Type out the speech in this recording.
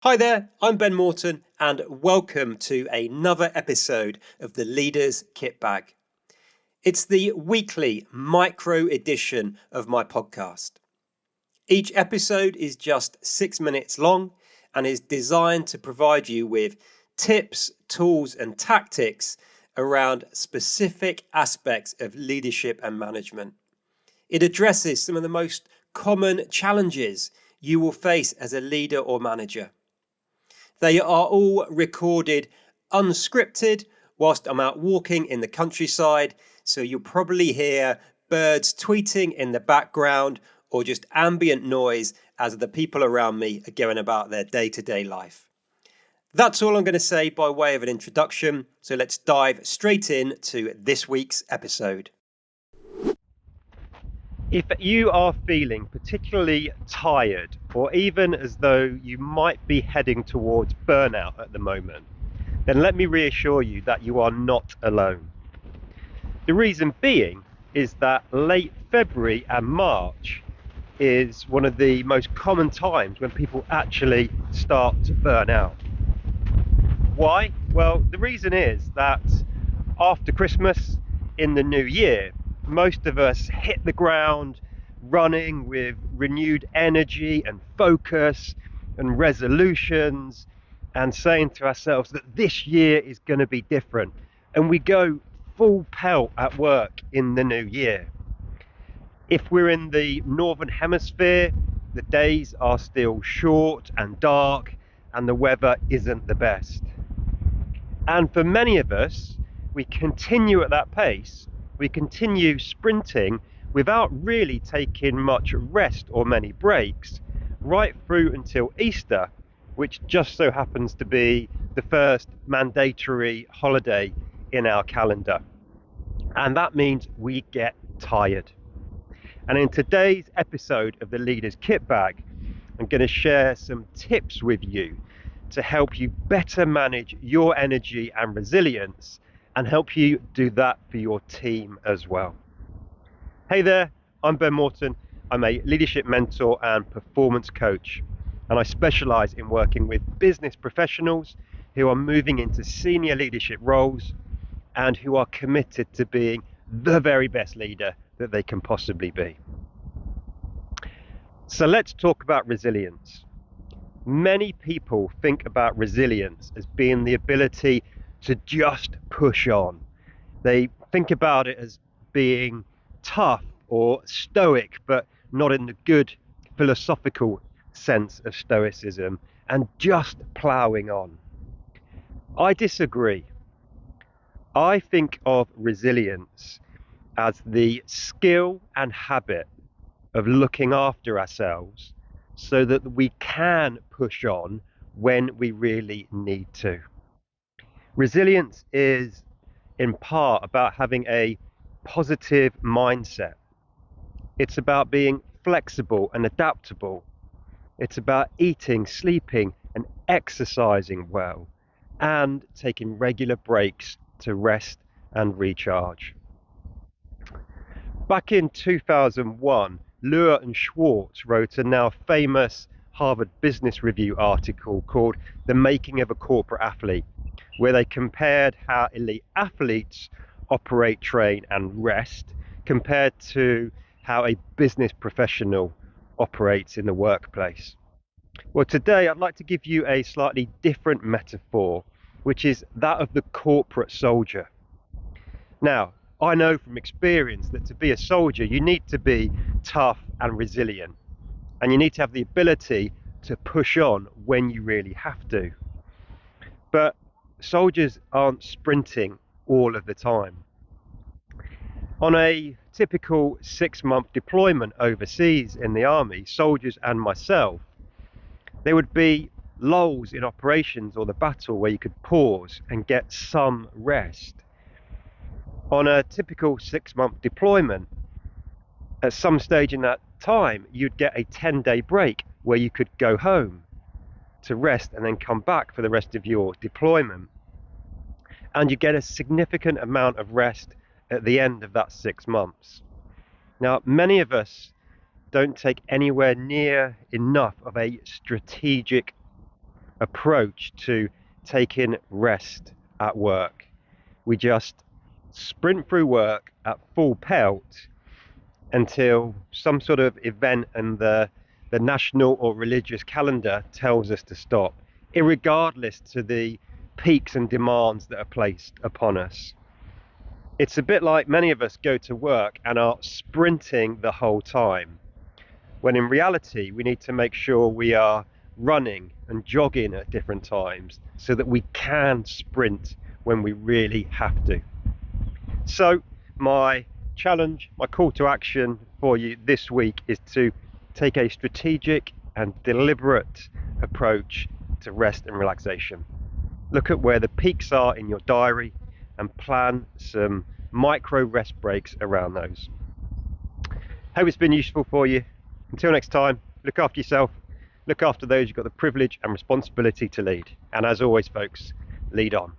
Hi there, I'm Ben Morton, and welcome to another episode of the Leaders Kit Bag. It's the weekly micro edition of my podcast. Each episode is just 6 minutes long and is designed to provide you with tips, tools, and tactics around specific aspects of leadership and management. It addresses some of the most common challenges you will face as a leader or manager. They are all recorded unscripted whilst I'm out walking in the countryside, so you'll probably hear birds tweeting in the background or just ambient noise as the people around me are going about their day-to-day life. That's all I'm going to say by way of an introduction, so let's dive straight in to this week's episode. If you are feeling particularly tired, or even as though you might be heading towards burnout at the moment, then let me reassure you that you are not alone. The reason being is that late February and March is one of the most common times when people actually start to burn out. Why? Well, the reason is that after Christmas, in the new year, most of us hit the ground running with renewed energy and focus and resolutions and saying to ourselves that this year is going to be different, and we go full pelt at work in the new year. If we're in the northern hemisphere, the days are still short and dark and the weather isn't the best. And for many of us, we continue at that pace. We continue sprinting without really taking much rest or many breaks right through until Easter, which just so happens to be the first mandatory holiday in our calendar. And that means we get tired. And in today's episode of the Leaders Kit Bag, I'm going to share some tips with you to help you better manage your energy and resilience and help you do that for your team as well. Hey there, I'm Ben Morton. I'm a leadership mentor and performance coach, and I specialize in working with business professionals who are moving into senior leadership roles and who are committed to being the very best leader that they can possibly be. So let's talk about resilience. Many people think about resilience as being the ability to just push on. They think about it as being tough or stoic, but not in the good philosophical sense of stoicism, and just ploughing on. I disagree. I think of resilience as the skill and habit of looking after ourselves so that we can push on when we really need to. Resilience is in part about having a positive mindset. It's about being flexible and adaptable. It's about eating, sleeping, and exercising well, and taking regular breaks to rest and recharge. Back in 2001, Luer and Schwartz wrote a now famous Harvard Business Review article called The Making of a Corporate Athlete, where they compared how elite athletes operate, train, and rest compared to how a business professional operates in the workplace. Well, today I'd like to give you a slightly different metaphor, which is that of the corporate soldier. Now, I know from experience that to be a soldier, you need to be tough and resilient, and you need to have the ability to push on when you really have to. But soldiers aren't sprinting all of the time. On a typical 6-month deployment overseas in the army, soldiers and myself, there would be lulls in operations or the battle where you could pause and get some rest. On a typical 6-month deployment, at some stage in that time, you'd get a 10-day break where you could go home to rest and then come back for the rest of your deployment. And you get a significant amount of rest at the end of that 6 months. Now, many of us don't take anywhere near enough of a strategic approach to taking rest at work. We just sprint through work at full pelt until some sort of event in the national or religious calendar tells us to stop, irregardless to the peaks and demands that are placed upon us. It's a bit like many of us go to work and are sprinting the whole time, when in reality we need to make sure we are running and jogging at different times so that we can sprint when we really have to. So my challenge, my call to action for you this week is to take a strategic and deliberate approach to rest and relaxation. Look at where the peaks are in your diary and plan some micro rest breaks around those. Hope it's been useful for you. Until next time, look after yourself, look after those you've got the privilege and responsibility to lead. And as always, folks, lead on.